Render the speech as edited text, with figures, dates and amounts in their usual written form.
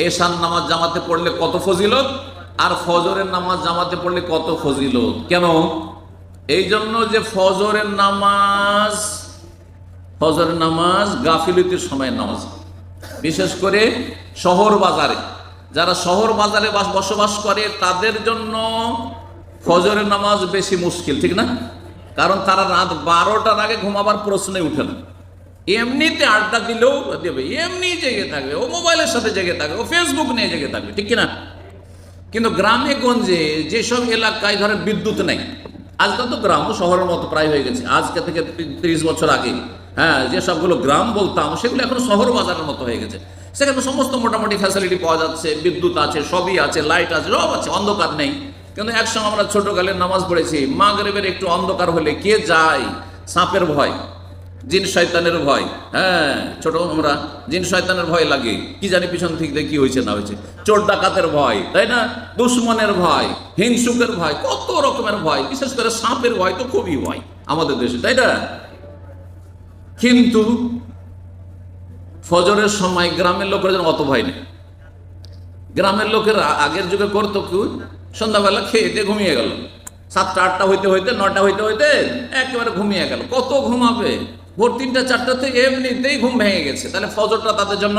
এশার নামাজ জামাতে পড়লে কত ফজিলত, আর ফজরের নামাজ জামাতে পড়লে কত ফজিলত। কেন? এই জন্য যে ফজরের নামাজ গাফিলতির সময়ের নামাজ, বিশেষ করে শহর বাজারে, যারা শহর বাজারে বসবাস করে তাদের জন্য ফজরের নামাজ বেশি মুশকিল, ঠিক না? কারণ তারা রাত 12টার আগে ঘুমাবার প্রশ্নই উঠে না। এমনিতে আড্ডা দিলেও দেবে, এমনি জেগে থাকবে, ও মোবাইলের সাথে জেগে থাকবে, ও ফেসবুক নিয়ে জেগে থাকবে, ঠিক কিনা? কিন্তু গ্রামে গঞ্জে যেসব এলাকায় ধরে বিদ্যুৎ নেই, আজকাল তো গ্রামও শহরের মতো প্রায় হয়ে গেছে, আজকে থেকে 30 বছর আগে, হ্যাঁ, যে সবগুলো গ্রাম বলতাম সেগুলো এখন শহর বাজারের মতো হয়ে গেছে। সেখানে সমস্ত মোটামুটি ফ্যাসিলিটি পাওয়া যাচ্ছে, বিদ্যুৎ আছে, সবই আছে, লাইট আছে, সব আছে, অন্ধকার নেই। কিন্তু একসঙ্গে আমরা ছোটকালে নামাজ পড়েছি, মাগরিবের একটু অন্ধকার হলে কে যায়, সাপের ভয়, জিন শয়তানের ভয়, হ্যাঁ, ছোট আমরা জিন শয়তানের ভয় লাগে, কি জানি পিছন থেকে কি হয়েছে না হয়েছে, চোর ডাকাতের ভয়, তাই না, দুশ্মনের ভয়, হিংসুকের ভয়, কত রকমের ভয়, বিশেষ করে সাপের ভয় তো খুবই ভয় আমাদের দেশে, তাই না? কিন্তু ফজরের সময় গ্রামের লোকের যেন অত ভয় নেই। গ্রামের লোকের আগের যুগে করতো কি, সন্ধ্যাবেলা খেয়ে ঘুমিয়ে গেল, 7টা 8টা হইতে হইতে 9টা হইতে হইতে একেবারে ঘুমিয়ে গেল। কত ঘুমাবে? ভোর 3টা 4টাতে এমনিতেই ঘুম ভেঙে গেছে, তাহলে ফজরটা তাদের জন্য